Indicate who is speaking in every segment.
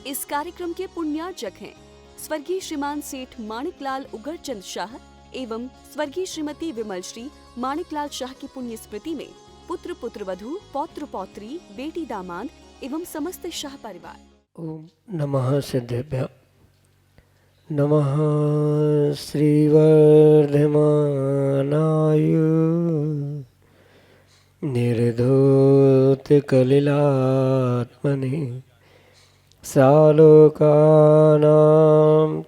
Speaker 1: इस कार्यक्रम के पुण्यार्चक हैं स्वर्गीय श्रीमान सेठ माणिकलाल उगरचंद शाह एवं स्वर्गीय श्रीमती विमल श्री माणिकलाल शाह की पुण्य स्मृति में पुत्र पुत्रवधू पौत्र पौत्री बेटी दामाद एवं समस्त शाह परिवार।
Speaker 2: ओम नमः सिद्धेभ्य नमः श्रीवर्धमानाय निर्धूतकलिलात्मने सालोकानां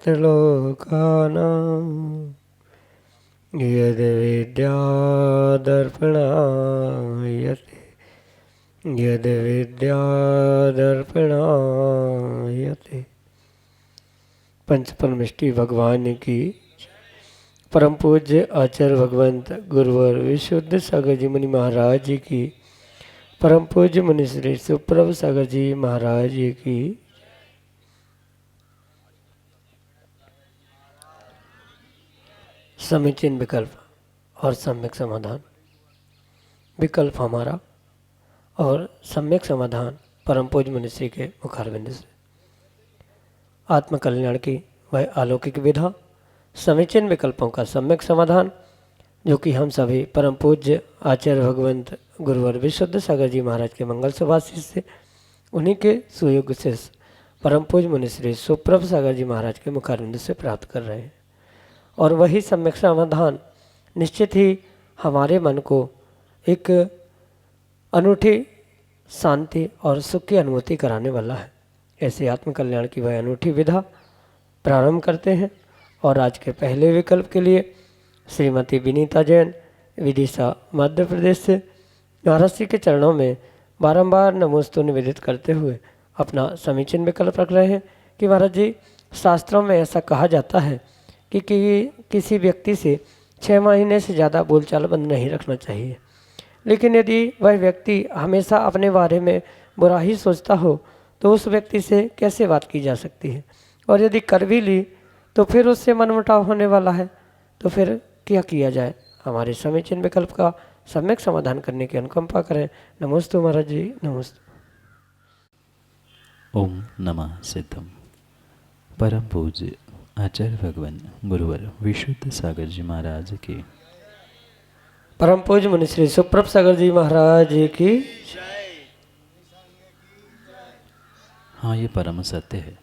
Speaker 2: त्रिलोकानां यद्विद्यादर्पणायते यद्विद्यादर्पणायते। पंच परमिष्टि भगवान की परम पूज्य आचार्य भगवंत गुरुवर विशुद्ध सागर जी मुनि महाराज जी की परम पूज्य मुनि श्री सुप्रभ सागर जी महाराज जी की समीचीन विकल्प और सम्यक समाधान। विकल्प हमारा और सम्यक समाधान परम पूज्य मुनिश्री के मुखारविंद से। आत्मकल्याण की वह अलौकिक विधा, समीचीन विकल्पों का सम्यक समाधान, जो कि हम सभी परम पूज्य आचार्य भगवंत गुरुवर विशुद्ध सागर जी महाराज के मंगल सुभाषित से उन्हीं के सुयोग से परम पूज्य मुनिश्री सुप्रभ सागर जी महाराज के मुखारविंद से प्राप्त कर रहे हैं। और वही सम्यक समाधान निश्चित ही हमारे मन को एक अनूठी शांति और सुख की अनुभूति कराने वाला है। ऐसे आत्मकल्याण की वह अनूठी विधा प्रारंभ करते हैं। और आज के पहले विकल्प के लिए श्रीमती विनीता जैन विदिशा मध्य प्रदेश से महाराज जी के चरणों में बारंबार नमोस्तु निवेदित करते हुए अपना समीचीन विकल्प रख रहे हैं कि महाराज जी, शास्त्रों में ऐसा कहा जाता है कि किसी व्यक्ति से 6 महीने से ज़्यादा बोलचाल बंद नहीं रखना चाहिए, लेकिन यदि वह व्यक्ति हमेशा अपने बारे में बुरा ही सोचता हो तो उस व्यक्ति से कैसे बात की जा सकती है। और यदि कर भी ली तो फिर उससे मनमुटाव होने वाला है, तो फिर क्या किया जाए। हमारे समीचीन विकल्प का सम्यक समाधान करने की अनुकंपा करें। नमोस्तु महाराज जी, नमोस्तु।
Speaker 3: ओम नमः सिद्धम। परम पूज्य आचार्य भगवान गुरुवर विशुद्ध सागर जी महाराज की
Speaker 2: परम पूज्य मुनि श्री सुप्रभ सागर जी महाराज जी की।
Speaker 3: हाँ, ये परम सत्य है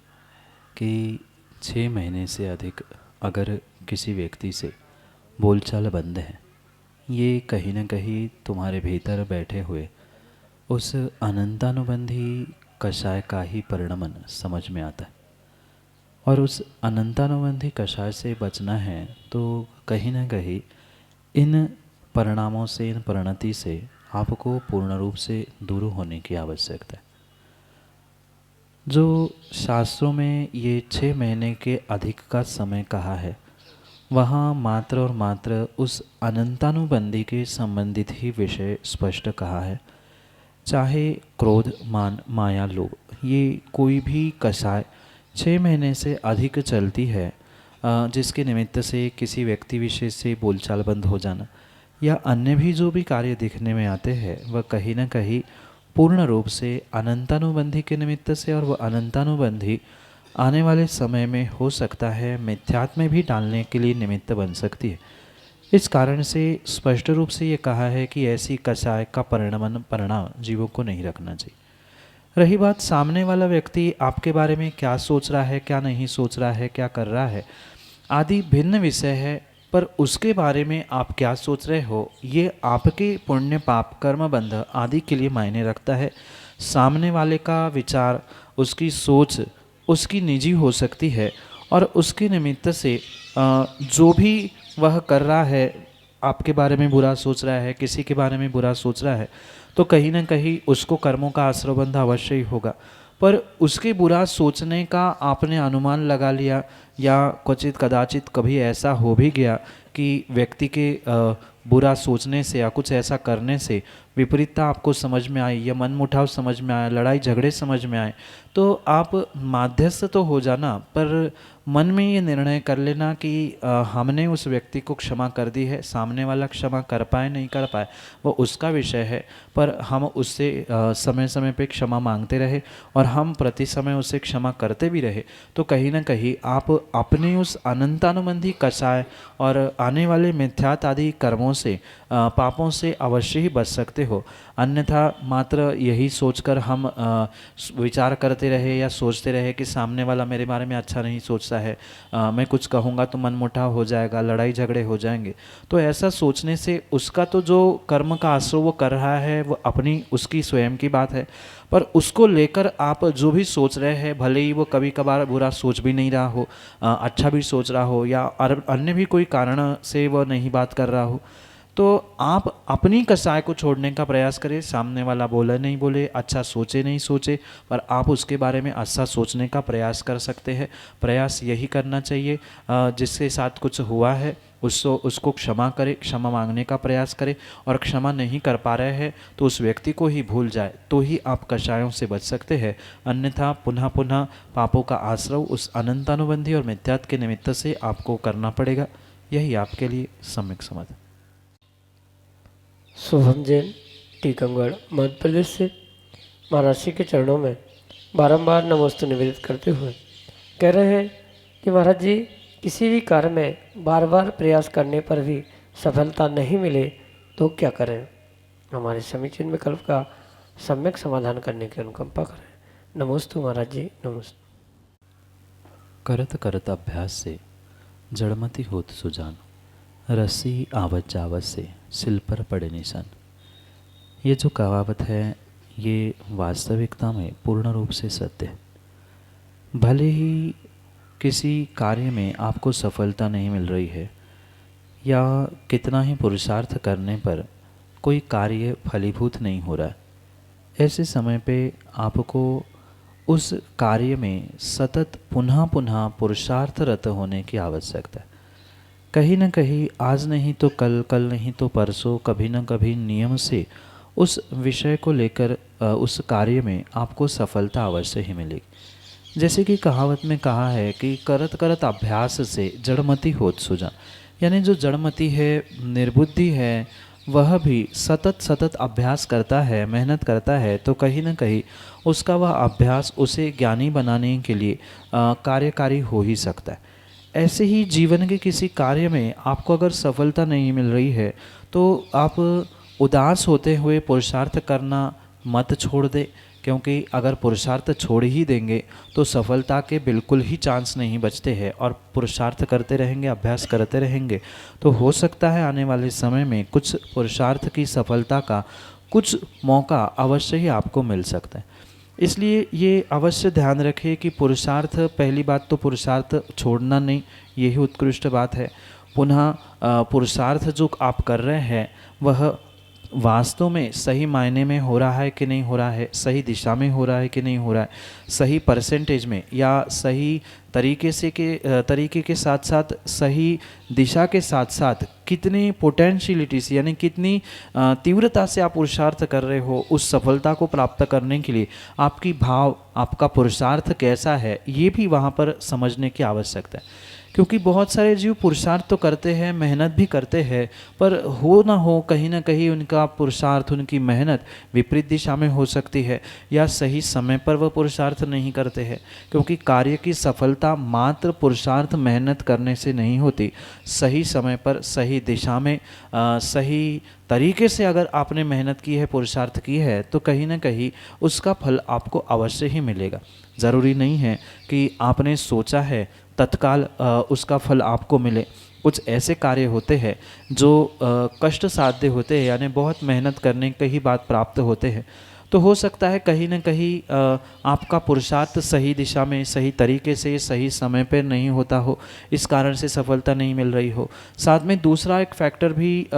Speaker 3: कि 6 महीने से अधिक अगर किसी व्यक्ति से बोलचाल बंद है, ये कहीं ना कहीं तुम्हारे भीतर बैठे हुए उस अनंतानुबंधी कषाय का ही परिणमन समझ में आता है। और उस अनंतानुबंधी कषाय से बचना है तो कहीं ना कहीं इन परिणामों से, इन परिणति से आपको पूर्ण रूप से दूर होने की आवश्यकता है। जो शास्त्रों में ये 6 महीने के अधिक का समय कहा है, वहाँ मात्र और मात्र उस अनंतानुबंधी के संबंधित ही विषय स्पष्ट कहा है। चाहे क्रोध, मान, माया, लोभ, ये कोई भी कषाय 6 महीने से अधिक चलती है, जिसके निमित्त से किसी व्यक्ति विशेष से बोलचाल बंद हो जाना या अन्य भी जो भी कार्य दिखने में आते हैं, वह कहीं ना कहीं पूर्ण रूप से अनंतानुबंधी के निमित्त से, और वह अनंतानुबंधी आने वाले समय में हो सकता है मिथ्यात्व में भी डालने के लिए निमित्त बन सकती है। इस कारण से स्पष्ट रूप से ये कहा है कि ऐसी कषाय का परिणाम जीवों को नहीं रखना चाहिए। रही बात सामने वाला व्यक्ति आपके बारे में क्या सोच रहा है, क्या नहीं सोच रहा है, क्या कर रहा है आदि भिन्न विषय है, पर उसके बारे में आप क्या सोच रहे हो, ये आपके पुण्य पाप कर्म बंध आदि के लिए मायने रखता है। सामने वाले का विचार, उसकी सोच उसकी निजी हो सकती है, और उसके निमित्त से जो भी वह कर रहा है, आपके बारे में बुरा सोच रहा है, किसी के बारे में बुरा सोच रहा है, तो कहीं ना कहीं उसको कर्मों का आश्रयबंध अवश्य ही होगा। पर उसके बुरा सोचने का आपने अनुमान लगा लिया या क्वचित कदाचित कभी ऐसा हो भी गया कि व्यक्ति के बुरा सोचने से या कुछ ऐसा करने से विपरीतता आपको समझ में आई या मनमुटाव समझ में आया, लड़ाई झगड़े समझ में आए, तो आप माध्यस्थ तो हो जाना, पर मन में ये निर्णय कर लेना कि हमने उस व्यक्ति को क्षमा कर दी है, सामने वाला क्षमा कर पाए नहीं कर पाए वो उसका विषय है, पर हम उससे समय समय पे क्षमा मांगते रहे और हम प्रति समय उसे क्षमा करते भी रहे, तो कहीं ना कहीं आप अपने उस अनंतानुबंधी कषाय और आने वाले मिथ्यात आदि कर्मों से पापों से अवश्य ही बच सकते हो। अन्यथा मात्र यही सोचकर हम विचार करते रहे या सोचते रहे कि सामने वाला मेरे बारे में अच्छा नहीं सोचता है, मैं कुछ कहूँगा तो मनमुटाव हो जाएगा, लड़ाई झगड़े हो जाएंगे, तो ऐसा सोचने से उसका तो जो कर्म का आश्रय वो कर रहा है वो अपनी उसकी स्वयं की बात है, पर उसको लेकर आप जो भी सोच रहे हैं, भले ही वो कभी कभार बुरा सोच भी नहीं रहा हो, अच्छा भी सोच रहा हो या अन्य भी कोई कारण से वह नहीं बात कर रहा हो, तो आप अपनी कसाय को छोड़ने का प्रयास करें। सामने वाला बोले नहीं बोले, अच्छा सोचे नहीं सोचे, पर आप उसके बारे में अच्छा सोचने का प्रयास कर सकते हैं। प्रयास यही करना चाहिए, जिसके साथ कुछ हुआ है उसको क्षमा करें, क्षमा मांगने का प्रयास करें, और क्षमा नहीं कर पा रहे हैं तो उस व्यक्ति को ही भूल जाए, तो ही आप कषायों से बच सकते हैं। अन्यथा पुनः पुनः पापों का आश्रय उस अनंतानुबंधी और मिथ्यात्व के निमित्त से आपको करना पड़ेगा। यही आपके लिए सम्यक समाधान।
Speaker 2: शुभम जैन, टीकमगढ़, मध्य प्रदेश से महाराज जी के चरणों में बारंबार नमोस्तु निवेदित करते हुए कह रहे हैं कि महाराज जी, किसी भी कार्य में बार बार प्रयास करने पर भी सफलता नहीं मिले तो क्या करें? हमारे समीचीन विकल्प का सम्यक समाधान करने की अनुकंपा करें। नमोस्तु महाराज जी, नमोस्तु।
Speaker 3: करत करत अभ्यास से जड़मति होत सुजान, रस्सी आवत जावत से सिल पर पड़े निशान। ये जो कहावत है ये वास्तविकता में पूर्ण रूप से सत्य है। भले ही किसी कार्य में आपको सफलता नहीं मिल रही है या कितना ही पुरुषार्थ करने पर कोई कार्य फलीभूत नहीं हो रहा है, ऐसे समय पे आपको उस कार्य में सतत पुनः पुनः पुरुषार्थरत होने की आवश्यकता है। कहीं न कहीं आज नहीं तो कल, कल नहीं तो परसों, कभी न कभी नियम से उस विषय को लेकर उस कार्य में आपको सफलता अवश्य ही मिलेगी। जैसे कि कहावत में कहा है कि करत करत अभ्यास से जड़मति होत सुजान, यानी जो जड़मति है, निर्बुद्धि है, वह भी सतत सतत अभ्यास करता है, मेहनत करता है, तो कहीं न कहीं उसका वह अभ्यास उसे ज्ञानी बनाने के लिए कार्यकारी हो ही सकता है। ऐसे ही जीवन के किसी कार्य में आपको अगर सफलता नहीं मिल रही है तो आप उदास होते हुए पुरुषार्थ करना मत छोड़ दे, क्योंकि अगर पुरुषार्थ छोड़ ही देंगे तो सफलता के बिल्कुल ही चांस नहीं बचते हैं, और पुरुषार्थ करते रहेंगे, अभ्यास करते रहेंगे तो हो सकता है आने वाले समय में कुछ पुरुषार्थ की सफलता का कुछ मौका अवश्य ही आपको मिल सकता है। इसलिए ये अवश्य ध्यान रखें कि पुरुषार्थ, पहली बात तो पुरुषार्थ छोड़ना नहीं, यही उत्कृष्ट बात है। पुनः पुरुषार्थ जो आप कर रहे हैं वह वास्तव में सही मायने में हो रहा है कि नहीं हो रहा है, सही दिशा में हो रहा है कि नहीं हो रहा है, सही परसेंटेज में या सही तरीके के साथ साथ सही दिशा के साथ साथ कितनी पोटेंशियलिटीज यानी कितनी तीव्रता से आप पुरुषार्थ कर रहे हो उस सफलता को प्राप्त करने के लिए, आपकी भाव, आपका पुरुषार्थ कैसा है, ये भी वहाँ पर समझने की आवश्यकता है। क्योंकि बहुत सारे जीव पुरुषार्थ तो करते हैं, मेहनत भी करते हैं, पर हो ना हो कहीं ना कहीं उनका पुरुषार्थ, उनकी मेहनत विपरीत दिशा में हो सकती है, या सही समय पर वह पुरुषार्थ नहीं करते हैं। क्योंकि कार्य की सफलता मात्र पुरुषार्थ मेहनत करने से नहीं होती, सही समय पर सही दिशा में सही तरीके से अगर आपने मेहनत की है, पुरुषार्थ की है, तो कहीं ना कहीं उसका फल आपको अवश्य ही मिलेगा। ज़रूरी नहीं है कि आपने सोचा है तत्काल उसका फल आपको मिले। कुछ ऐसे कार्य होते हैं जो कष्ट साध्य होते हैं, यानी बहुत मेहनत करने के ही बाद प्राप्त होते हैं, तो हो सकता है कहीं ना कहीं आपका पुरुषार्थ सही दिशा में, सही तरीके से, सही समय पर नहीं होता हो, इस कारण से सफलता नहीं मिल रही हो। साथ में दूसरा एक फैक्टर भी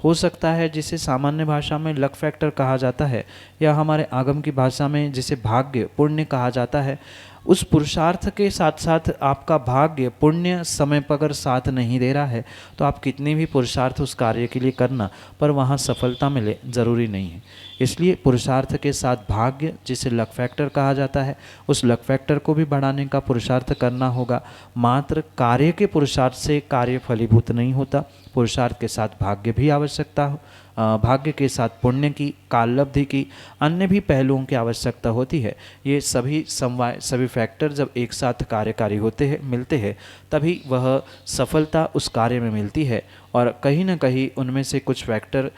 Speaker 3: हो सकता है जिसे सामान्य भाषा में लक फैक्टर कहा जाता है, या हमारे आगम की भाषा में जिसे भाग्य, पुण्य कहा जाता है। उस पुरुषार्थ के साथ साथ आपका भाग्य पुण्य समय पर अगर साथ नहीं दे रहा है तो आप कितने भी पुरुषार्थ उस कार्य के लिए करना, पर वहाँ सफलता मिले ज़रूरी नहीं है। इसलिए पुरुषार्थ के साथ भाग्य, जिसे लक फैक्टर कहा जाता है, उस लक फैक्टर को भी बढ़ाने का पुरुषार्थ करना होगा। मात्र कार्य के पुरुषार्थ से कार्य फलीभूत नहीं होता, पुरुषार्थ के साथ भाग्य भी आवश्यकता हो, भाग्य के साथ पुण्य की, काललब्धि की, अन्य भी पहलुओं की आवश्यकता होती है। ये सभी समवाय, सभी फैक्टर जब एक साथ कार्यकारी होते हैं, मिलते हैं, तभी वह सफलता उस कार्य में मिलती है। और कहीं ना कहीं उनमें से कुछ फैक्टर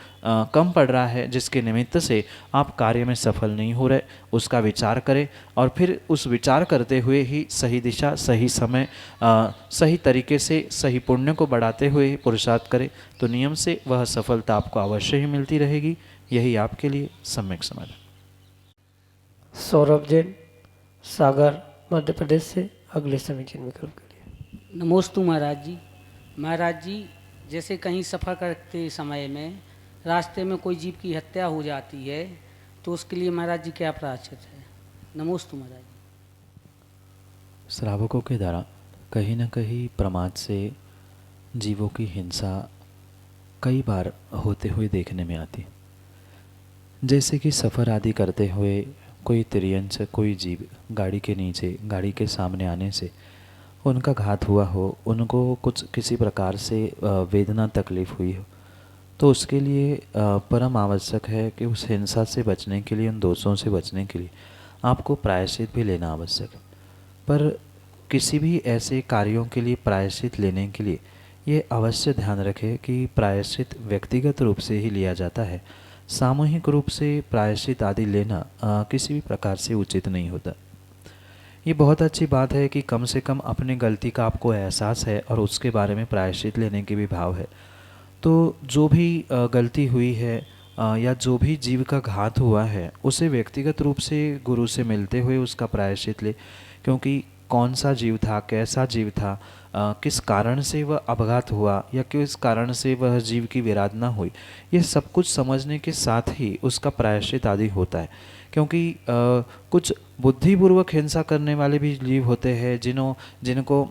Speaker 3: कम पड़ रहा है जिसके निमित्त से आप कार्य में सफल नहीं हो रहे, उसका विचार करें और फिर उस विचार करते हुए ही सही दिशा, सही समय, सही तरीके से सही पुण्य को बढ़ाते हुए ही पुरुषार्थ करें, तो नियम से वह सफलता आपको अवश्य ही मिलती रहेगी। यही आपके लिए सम्यक समाधान।
Speaker 2: सौरभ जैन, सागर, मध्य प्रदेश से अगले समीचीन विकल्प के लिए।
Speaker 4: नमोस्तु महाराज जी। महाराज जी, जैसे कहीं सफ़र करते समय में रास्ते में कोई जीव की हत्या हो जाती है तो उसके लिए महाराज जी क्या प्रायश्चित है? नमोस्तु महाराज जी।
Speaker 3: श्रावकों के द्वारा कहीं न कहीं प्रमाद से जीवों की हिंसा कई बार होते हुए देखने में आती। जैसे कि सफ़र आदि करते हुए कोई तिर्यंच, कोई जीव गाड़ी के नीचे, गाड़ी के सामने आने से उनका घात हुआ हो, उनको कुछ किसी प्रकार से वेदना तकलीफ़ हुई हो, तो उसके लिए परम आवश्यक है कि उस हिंसा से बचने के लिए, उन दोषों से बचने के लिए आपको प्रायश्चित भी लेना आवश्यक है। पर किसी भी ऐसे कार्यों के लिए प्रायश्चित लेने के लिए ये अवश्य ध्यान रखें कि प्रायश्चित व्यक्तिगत रूप से ही लिया जाता है। सामूहिक रूप से प्रायश्चित आदि लेना किसी भी प्रकार से उचित नहीं होता। ये बहुत अच्छी बात है कि कम से कम अपनी गलती का आपको एहसास है और उसके बारे में प्रायश्चित लेने के भी भाव है। तो जो भी गलती हुई है या जो भी जीव का घात हुआ है, उसे व्यक्तिगत रूप से गुरु से मिलते हुए उसका प्रायश्चित ले, क्योंकि कौन सा जीव था, कैसा जीव था, किस कारण से वह अपघात हुआ या किस कारण से वह जीव की विराधना हुई, ये सब कुछ समझने के साथ ही उसका प्रायश्चित आदि होता है। क्योंकि कुछ बुद्धिपूर्वक हिंसा करने वाले भी जीव होते हैं जिनको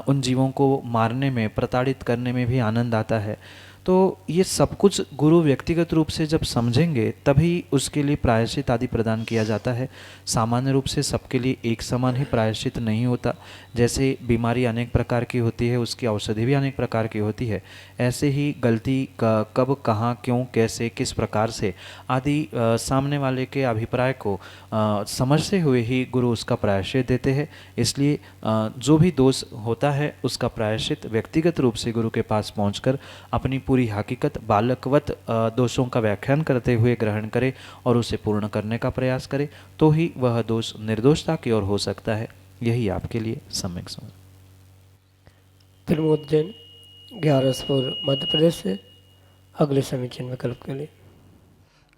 Speaker 3: उन जीवों को मारने में, प्रताड़ित करने में भी आनंद आता है। तो ये सब कुछ गुरु व्यक्तिगत रूप से जब समझेंगे तभी उसके लिए प्रायश्चित आदि प्रदान किया जाता है। सामान्य रूप से सबके लिए एक समान ही प्रायश्चित नहीं होता। जैसे बीमारी अनेक प्रकार की होती है, उसकी औषधि भी अनेक प्रकार की होती है, ऐसे ही गलती का कब, कहाँ, क्यों, कैसे, किस प्रकार से आदि सामने वाले के अभिप्राय को समझते हुए ही गुरु उसका प्रायश्चित देते हैं। इसलिए जो भी दोष होता है उसका प्रायश्चित व्यक्तिगत रूप से गुरु के पास पहुंचकर अपनी पूरी हकीकत बालकवत दोषों का व्याख्यान करते हुए ग्रहण करे और उसे पूर्ण करने का प्रयास करे, तो ही वह दोष निर्दोषता की ओर हो सकता है। यही आपके लिए सम्यक समझ।
Speaker 2: प्रमोद जैन, ग्यारसपुर, मध्य प्रदेश से अगले समीचीन विकल्प के लिए।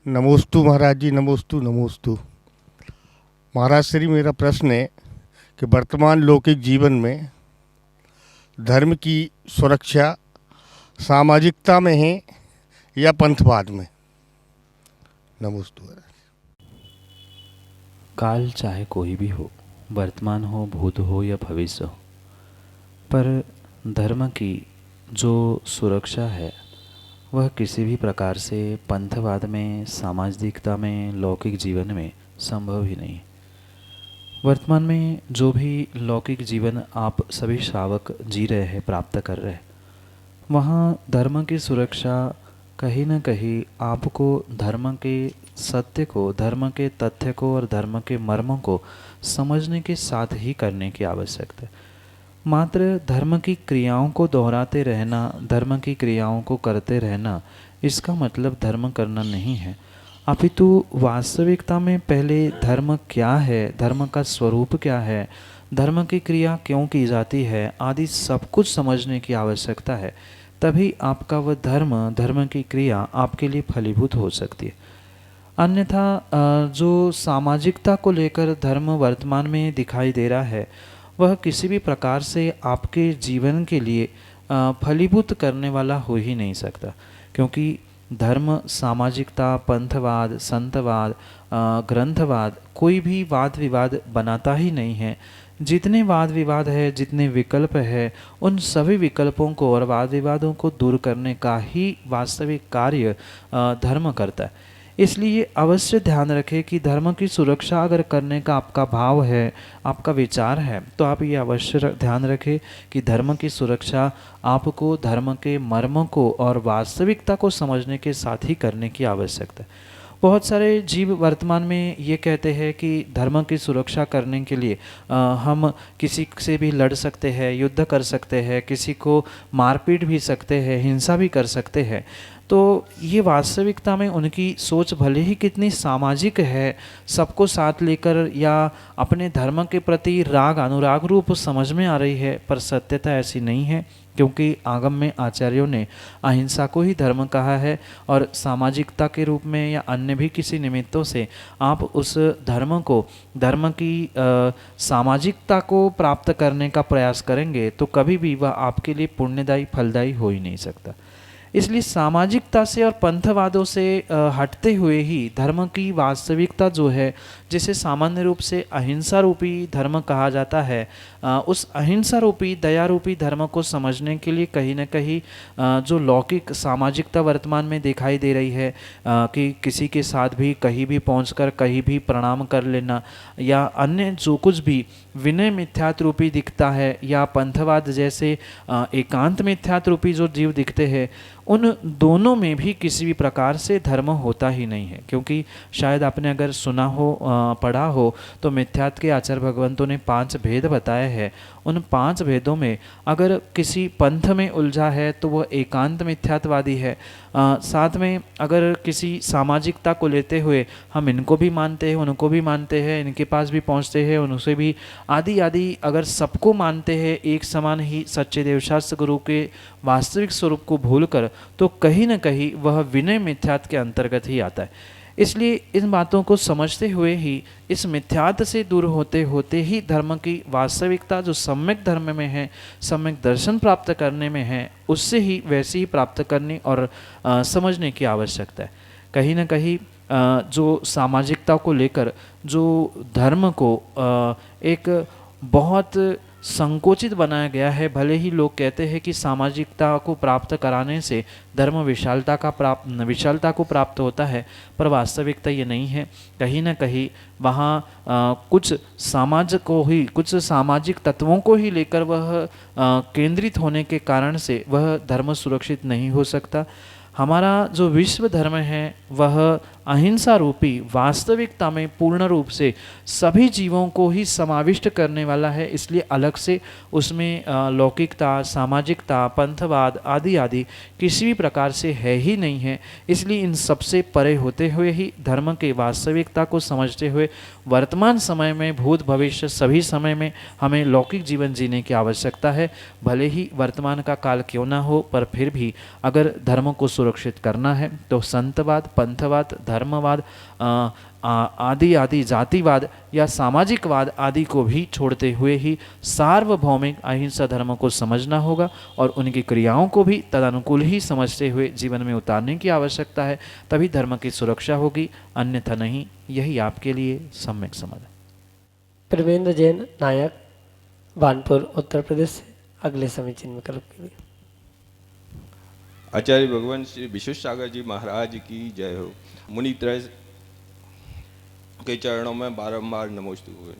Speaker 5: नमोस्तु महाराज जी, नमोस्तु नमोस्तु। महाराज श्री, मेरा प्रश्न है कि वर्तमान लौकिक जीवन में धर्म की सुरक्षा सामाजिकता में है या पंथवाद में? नमोस्तु महाराज।
Speaker 3: काल चाहे कोई भी हो, वर्तमान हो, भूत हो या भविष्य हो, पर धर्म की जो सुरक्षा है वह किसी भी प्रकार से पंथवाद में, सामाजिकता में, लौकिक जीवन में संभव ही नहीं। वर्तमान में जो भी लौकिक जीवन आप सभी श्रावक जी रहे हैं, प्राप्त कर रहे हैं, वहाँ धर्म की सुरक्षा कहीं न कहीं आपको धर्म के सत्य को, धर्म के तथ्य को और धर्म के मर्म को समझने के साथ ही करने की आवश्यकता है। मात्र धर्म की क्रियाओं को दोहराते रहना, धर्म की क्रियाओं को करते रहना, इसका मतलब धर्म करना नहीं है। अपितु वास्तविकता में पहले धर्म क्या है, धर्म का स्वरूप क्या है, धर्म की क्रिया क्यों की जाती है आदि सब कुछ समझने की आवश्यकता है। तभी आपका वह धर्म, धर्म की क्रिया आपके लिए फलीभूत हो सकती है। अन्यथा जो सामाजिकता को लेकर धर्म वर्तमान में दिखाई दे रहा है वह किसी भी प्रकार से आपके जीवन के लिए फलीभूत करने वाला हो ही नहीं सकता, क्योंकि धर्म, सामाजिकता, पंथवाद, संतवाद, ग्रंथवाद कोई भी वाद विवाद बनाता ही नहीं है। जितने वाद विवाद है, जितने विकल्प है, उन सभी विकल्पों को और वाद विवादों को दूर करने का ही वास्तविक कार्य धर्म करता है। इसलिए अवश्य ध्यान रखें कि धर्म की सुरक्षा अगर करने का आपका भाव है, आपका विचार है, तो आप ये अवश्य ध्यान रखें कि धर्म की सुरक्षा आपको धर्म के मर्म को और वास्तविकता को समझने के साथ ही करने की आवश्यकता है। बहुत सारे जीव वर्तमान में ये कहते हैं कि धर्म की सुरक्षा करने के लिए हम किसी से भी लड़ सकते हैं, युद्ध कर सकते हैं, किसी को मारपीट भी सकते हैं, हिंसा भी कर सकते हैं। तो ये वास्तविकता में उनकी सोच भले ही कितनी सामाजिक है, सबको साथ लेकर या अपने धर्म के प्रति राग अनुराग रूप समझ में आ रही है, पर सत्यता ऐसी नहीं है, क्योंकि आगम में आचार्यों ने अहिंसा को ही धर्म कहा है और सामाजिकता के रूप में या अन्य भी किसी निमित्तों से आप उस धर्म को, धर्म की सामाजिकता को प्राप्त करने का प्रयास करेंगे तो कभी भी वह आपके लिए पुण्यदायी फलदायी हो ही नहीं सकता। इसलिए सामाजिकता से और पंथवादों से हटते हुए ही धर्म की वास्तविकता जो है, जिसे सामान्य रूप से अहिंसा रूपी धर्म कहा जाता है, उस अहिंसा रूपी दया रूपी धर्म को समझने के लिए कहीं न कहीं जो लौकिक सामाजिकता वर्तमान में दिखाई दे रही है कि किसी के साथ भी कहीं भी पहुंचकर कहीं भी प्रणाम कर लेना या अन्य जो कुछ भी विनय मिथ्यात्व रूपी दिखता है या पंथवाद जैसे एकांत मिथ्यात्व रूपी जो जीव दिखते हैं, उन दोनों में भी किसी भी प्रकार से धर्म होता ही नहीं है। क्योंकि शायद आपने अगर सुना हो, पढ़ा हो, तो मिथ्यात्व के आचार्य भगवंतों ने 5 भेद बताए हैं। उन 5 भेदों में अगर किसी पंथ में उलझा है तो वह एकांत मिथ्यात्ववादी है। साथ में अगर किसी सामाजिकता को लेते हुए हम इनको भी मानते हैं, उनको भी मानते हैं, इनके पास भी पहुंचते हैं, उनसे भी आदि आदि अगर सबको मानते हैं एक समान ही सच्चे देवशास्त्र गुरु के वास्तविक स्वरूप को भूलकर, तो कहीं न कहीं वह विनय मिथ्यात्व के अंतर्गत ही आता है। इसलिए इन बातों को समझते हुए ही इस मिथ्यात्व से दूर होते होते ही धर्म की वास्तविकता जो सम्यक धर्म में है, सम्यक दर्शन प्राप्त करने में है, उससे ही वैसे ही प्राप्त करने और समझने की आवश्यकता है। कहीं न कहीं जो सामाजिकता को लेकर जो धर्म को एक बहुत संकोचित बनाया गया है, भले ही लोग कहते हैं कि सामाजिकता को प्राप्त कराने से धर्म विशालता को प्राप्त होता है, पर वास्तविकता ये नहीं है। कहीं ना कहीं वहाँ कुछ सामाजिक तत्वों को ही लेकर वह केंद्रित होने के कारण से वह धर्म सुरक्षित नहीं हो सकता। हमारा जो विश्व धर्म है वह अहिंसा रूपी वास्तविकता में पूर्ण रूप से सभी जीवों को ही समाविष्ट करने वाला है। इसलिए अलग से उसमें लौकिकता, सामाजिकता, पंथवाद आदि आदि किसी भी प्रकार से है ही नहीं है। इसलिए इन सबसे परे होते हुए ही धर्म के वास्तविकता को समझते हुए वर्तमान समय में, भूत भविष्य सभी समय में हमें लौकिक जीवन जीने की आवश्यकता है। भले ही वर्तमान का काल क्यों ना हो, पर फिर भी अगर धर्म को सुरक्षित करना है तो संतवाद, पंथवाद, धर्मवाद आदि आदि जातिवाद या सामाजिकवाद आदि को भी छोड़ते हुए ही सार्वभौमिक अहिंसा धर्म को समझना होगा और उनकी क्रियाओं को भी तदनुकूल ही समझते हुए जीवन में उतारने की आवश्यकता है। तभी धर्म की सुरक्षा होगी, अन्यथा नहीं। यही आपके लिए सम्यक समाधान।
Speaker 2: प्रवीण जैन नायक, बानपुर, उत्तर प्रदेश से अगले समीचीन विकल्प के लिए।
Speaker 6: आचार्य भगवान श्री विश्वेश सागर जी महाराज की जय हो। मुनि त्रय के चरणों में बारंबार नमोस्तु हुए।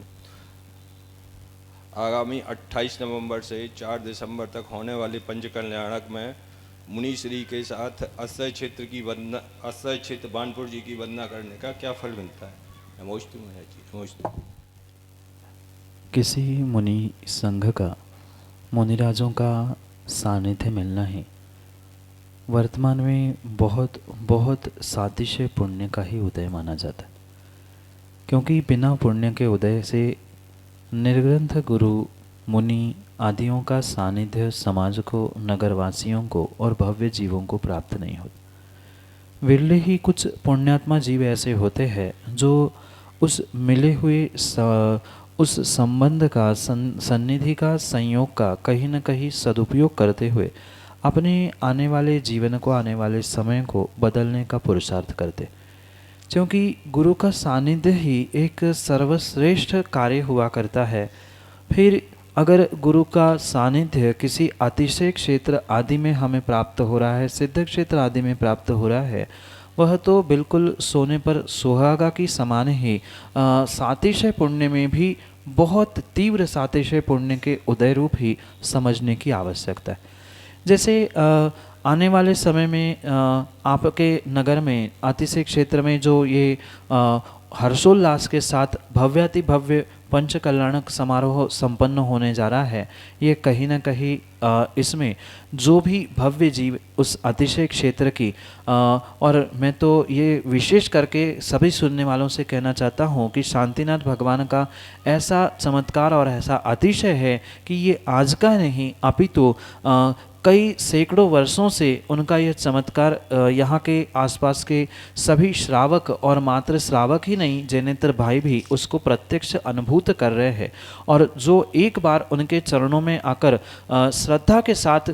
Speaker 6: आगामी 28 नवंबर से 4 दिसंबर तक होने वाले पंचकल्याणक में मुनि श्री के साथ अक्षय क्षेत्र बानपुर जी की वंदना करने का क्या फल मिलता है? नमोस्तु महाराज जी, नमोस्तु।
Speaker 3: किसी मुनि संघ का, मुनिराजों का सानिध्य मिलना ही वर्तमान में बहुत बहुत सातिशय पुण्य का ही उदय माना जाता है। क्योंकि बिना पुण्य के उदय से निर्ग्रंथ गुरु, मुनि आदियों का सानिध्य समाज को, नगरवासियों को और भव्य जीवों को प्राप्त नहीं होता। विरले ही कुछ पुण्यात्मा जीव ऐसे होते हैं जो उस मिले हुए उस संबंध का, सन्निधि का, संयोग का कहीं न कहीं सदुपयोग करते हुए अपने आने वाले जीवन को, आने वाले समय को बदलने का पुरुषार्थ करते। क्योंकि गुरु का सानिध्य ही एक सर्वश्रेष्ठ कार्य हुआ करता है। फिर अगर गुरु का सानिध्य किसी अतिशय क्षेत्र आदि में हमें प्राप्त हो रहा है, सिद्ध क्षेत्र आदि में प्राप्त हो रहा है, वह तो बिल्कुल सोने पर सुहागा की समान ही सातिशय पुण्य में भी बहुत तीव्र सातिशय पुण्य के उदय रूप ही समझने की आवश्यकता है। जैसे आने वाले समय में आपके नगर में अतिशय क्षेत्र में जो ये हर्षोल्लास के साथ भव्याति भव्य पंच कल्याणक समारोह संपन्न होने जा रहा है, ये कहीं ना कहीं इसमें जो भी भव्य जीव उस अतिशय क्षेत्र की और मैं तो ये विशेष करके सभी सुनने वालों से कहना चाहता हूँ कि शांतिनाथ भगवान का ऐसा चमत्कार और ऐसा अतिशय है कि ये आज का नहीं अपितु कई सैकड़ों वर्षों से उनका यह चमत्कार यहाँ के आसपास के सभी श्रावक और मात्र श्रावक ही नहीं, जैनेतर भाई भी उसको प्रत्यक्ष अनुभूत कर रहे हैं। और जो एक बार उनके चरणों में आकर श्रद्धा के साथ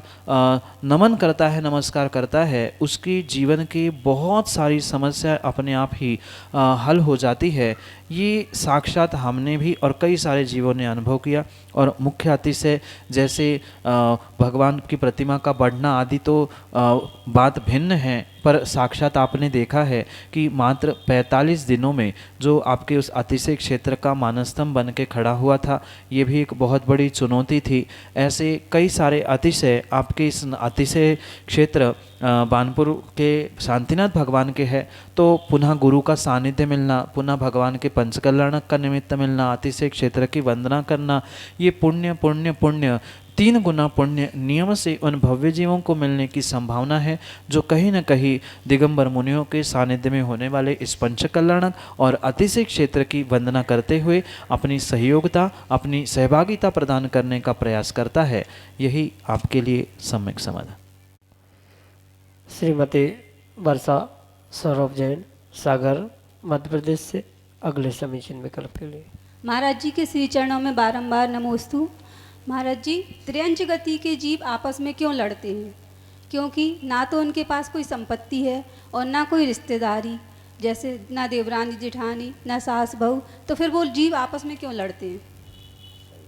Speaker 3: नमन करता है, नमस्कार करता है, उसकी जीवन की बहुत सारी समस्या अपने आप ही हल हो जाती है। ये साक्षात हमने भी और कई सारे जीवों ने अनुभव किया। और मुख्य अतिशय जैसे भगवान की प्रतिमा का बढ़ना आदि तो बात भिन्न है, पर साक्षात आपने देखा है कि मात्र 45 दिनों में जो आपके उस अतिशय क्षेत्र का मानस्तंभ बन के खड़ा हुआ था, ये भी एक बहुत बड़ी चुनौती थी। ऐसे कई सारे अतिशय आपके इस अतिशय क्षेत्र बानपुर के शांतिनाथ भगवान के है, तो पुनः गुरु का सानिध्य मिलना, पुनः भगवान के पंचकल्याणक का निमित्त मिलना, अतिशय क्षेत्र की वंदना करना, ये पुण्य पुण्य पुण्य 3 गुना पुण्य नियम से उन भव्य जीवों को मिलने की संभावना है, जो कहीं न कहीं दिगंबर मुनियों के सानिध्य में होने वाले इस पंचकल्याणक और अतिशय क्षेत्र की वंदना करते हुए अपनी सहयोगिता, अपनी सहभागिता प्रदान करने का प्रयास करता है। यही आपके लिए सम्यक समाधान।
Speaker 2: श्रीमती वर्षा सौरभ जैन, सागर, मध्य प्रदेश से अगले समीचीन विकल्प के लिए।
Speaker 7: महाराज जी के श्री चरणों में बारंबार नमोस्तु। महाराज जी, त्र्यंच गति के जीव आपस में क्यों लड़ते हैं? क्योंकि ना तो उनके पास कोई संपत्ति है और ना कोई रिश्तेदारी, जैसे ना देवरानी जेठानी ना सास बहू, तो फिर वो जीव आपस में क्यों लड़ते हैं?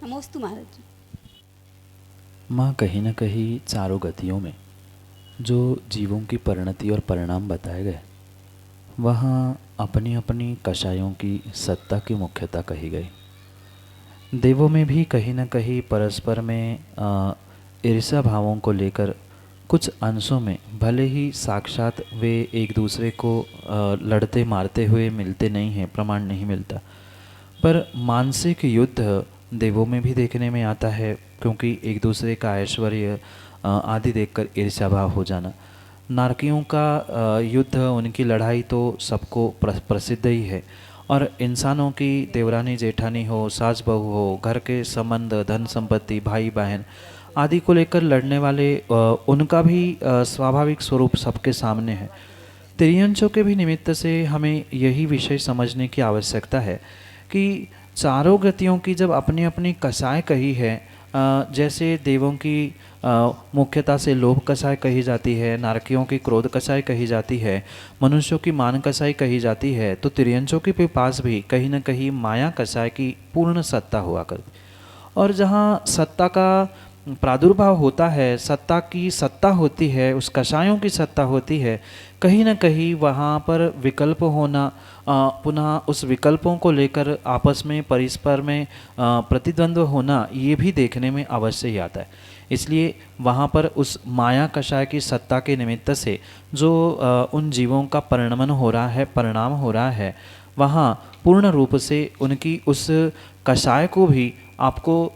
Speaker 7: नमोस्तु महाराज जी।
Speaker 3: माँ, कहीं ना कहीं चारों गतियों में जो जीवों की परिणति और परिणाम बताए गए, वहाँ अपनी अपनी कषायों की सत्ता की मुख्यता कही गई। देवों में भी कहीं न कहीं परस्पर में ईर्ष्या भावों को लेकर कुछ अंशों में भले ही साक्षात वे एक दूसरे को लड़ते मारते हुए मिलते नहीं हैं, प्रमाण नहीं मिलता, पर मानसिक युद्ध देवों में भी देखने में आता है, क्योंकि एक दूसरे का ऐश्वर्य आदि देखकर ईर्ष्या भाव हो जाना। नारकियों का युद्ध, उनकी लड़ाई तो सबको प्रसिद्ध ही है। और इंसानों की देवरानी जेठानी हो, सास बहू हो, घर के संबंध, धन संपत्ति, भाई बहन आदि को लेकर लड़ने वाले उनका भी स्वाभाविक स्वरूप सबके सामने है। त्रियंचों के भी निमित्त से हमें यही विषय समझने की आवश्यकता है कि चारों गतियों की जब अपनी अपनी कसाय कही है, जैसे देवों की मुख्यता से लोभ कसाय कही जाती है, नारकियों की क्रोध कसाय कही जाती है, मनुष्यों की मान कसाय कही जाती है, तो तिर्यंचों के पास भी कहीं न कहीं माया कसाय की पूर्ण सत्ता हुआ करती। और जहाँ सत्ता का प्रादुर्भाव होता है, सत्ता की सत्ता होती है, उस कषायों की सत्ता होती है, कहीं न कहीं वहाँ पर विकल्प होना, पुनः उस विकल्पों को लेकर आपस में परस्पर में प्रतिद्वंद्व होना, ये भी देखने में अवश्य ही आता है। इसलिए वहाँ पर उस माया कषाय की सत्ता के निमित्त से जो उन जीवों का परिणमन हो रहा है, परिणाम हो रहा है, वहाँ पूर्ण रूप से उनकी उस कषाय को भी आपको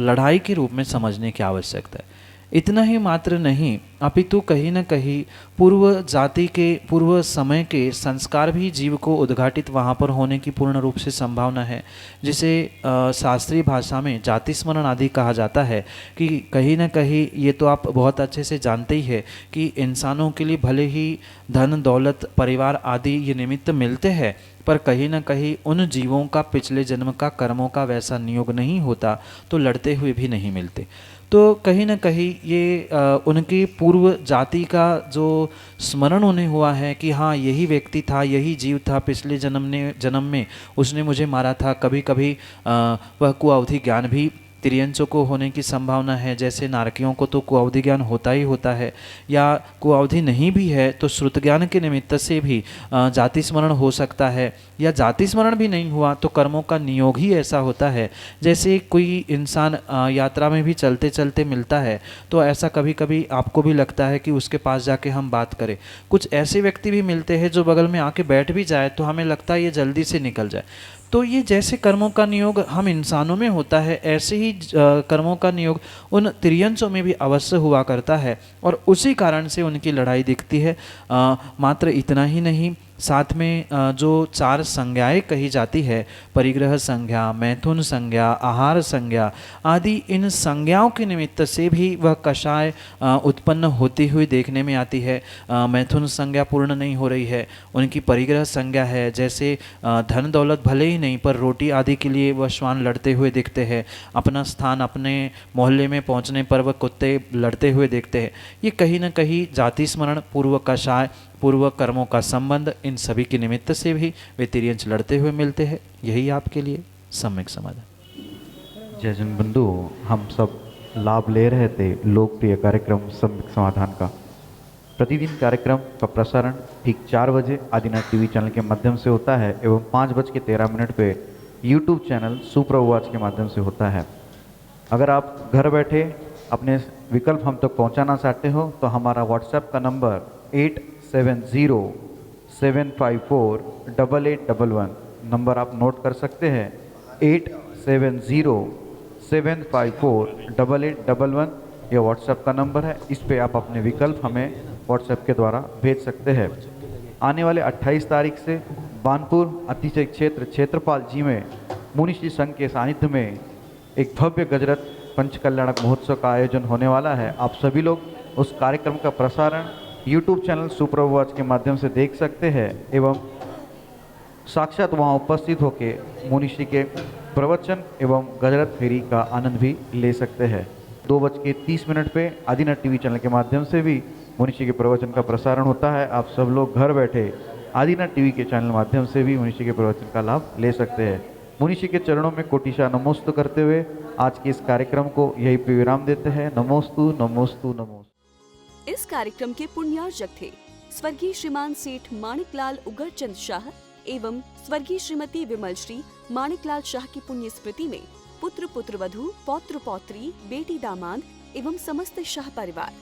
Speaker 3: लड़ाई के रूप में समझने की आवश्यकता है। इतना ही मात्र नहीं, अपितु कहीं न कहीं पूर्व जाति के, पूर्व समय के संस्कार भी जीव को उद्घाटित वहाँ पर होने की पूर्ण रूप से संभावना है, जिसे शास्त्रीय भाषा में जाति स्मरण आदि कहा जाता है। कि कहीं न कहीं ये तो आप बहुत अच्छे से जानते ही है कि इंसानों के लिए भले ही धन दौलत परिवार आदि ये निमित्त मिलते हैं, पर कहीं ना कहीं उन जीवों का पिछले जन्म का कर्मों का वैसा नियोग नहीं होता तो लड़ते हुए भी नहीं मिलते। तो कहीं ना कहीं ये उनकी पूर्व जाति का जो स्मरण उन्हें हुआ है कि हाँ यही व्यक्ति था, यही जीव था, पिछले जन्म में उसने मुझे मारा था। कभी कभी वह कुअवधि ज्ञान भी तिर्यंचों को होने की संभावना है। जैसे नारकियों को तो कुअवधि ज्ञान होता ही होता है, या कुअवधि नहीं भी है तो श्रुत ज्ञान के निमित्त से भी जाति स्मरण हो सकता है, या जाति स्मरण भी नहीं हुआ तो कर्मों का नियोग ही ऐसा होता है। जैसे कोई इंसान यात्रा में भी चलते चलते मिलता है तो ऐसा कभी कभी आपको भी लगता है कि उसके पास जाके हम बात करें। कुछ ऐसे व्यक्ति भी मिलते हैं जो बगल में आके बैठ भी जाए तो हमें लगता है ये जल्दी से निकल जाए। तो ये जैसे कर्मों का नियोग हम इंसानों में होता है, ऐसे ही कर्मों का नियोग उन तिर्यंचों में भी अवश्य हुआ करता है, और उसी कारण से उनकी लड़ाई दिखती है। मात्र इतना ही नहीं, साथ में जो 4 संज्ञाएं कही जाती है, परिग्रह संज्ञा, मैथुन संज्ञा, आहार संज्ञा आदि, इन संज्ञाओं के निमित्त से भी वह कषाय उत्पन्न होती हुई देखने में आती है। मैथुन संज्ञा पूर्ण नहीं हो रही है, उनकी परिग्रह संज्ञा है। जैसे धन दौलत भले ही नहीं पर रोटी आदि के लिए वह श्वान लड़ते हुए दिखते हैं, अपना स्थान अपने मोहल्ले में पहुंचने पर वह कुत्ते लड़ते हुए देखते हैं। ये कहीं ना कहीं जाति स्मरण, पूर्व कषाय, पूर्व कर्मों का संबंध, इन सभी के निमित्त से भी वे तिर्यंच लड़ते हुए मिलते हैं। यही आपके लिए सम्यक समाधान।
Speaker 8: जय जन बंधु, हम सब लाभ ले रहे थे लोकप्रिय कार्यक्रम सम्यक समाधान का। प्रतिदिन कार्यक्रम का प्रसारण ठीक 4 बजे आदिनाथ टीवी चैनल के माध्यम से होता है एवं 5:13 पे यूट्यूब चैनल सुप्रवाच के माध्यम से होता है। अगर आप घर बैठे अपने विकल्प हम तक पहुंचाना चाहते हो तो हमारा व्हाट्सएप का नंबर 8707548811 नंबर आप नोट कर सकते हैं। 8707548811 यह व्हाट्सएप का नंबर है। इस पे आप अपने विकल्प हमें व्हाट्सएप के द्वारा भेज सकते हैं। आने वाले 28 तारीख से बानपुर अतिशय क्षेत्र क्षेत्रपाल जी में मुनिश्री संघ के सानिध्य में एक भव्य गजरत पंचकल्याणक महोत्सव का आयोजन होने वाला है। आप सभी लोग उस कार्यक्रम का प्रसारण यूट्यूब चैनल सुप्रवाच के माध्यम से देख सकते हैं एवं साक्षात वहां उपस्थित होकर मुनिश्री के प्रवचन एवं गजरत फेरी का आनंद भी ले सकते हैं। 2:30 पे आदिनाथ टीवी चैनल के माध्यम से भी मुनिश्री के प्रवचन का प्रसारण होता है। आप सब लोग घर बैठे आदिनाथ टीवी के चैनल माध्यम से भी मुनिश्री के प्रवचन का लाभ ले सकते हैं। मुनिश्री के चरणों में कोटिशा नमोस्तु करते हुए आज के इस कार्यक्रम को यही पे विराम देते हैं। नमोस्तु नमोस्तु नमोस्तु।
Speaker 1: इस कार्यक्रम के पुण्यार्जक थे स्वर्गीय श्रीमान सेठ माणिकलाल उगरचंद शाह एवं स्वर्गीय श्रीमती विमल श्री माणिकलाल शाह की पुण्य स्मृति में पुत्र पुत्रवधू, पौत्र पौत्री, बेटी दामाद एवं समस्त शाह परिवार।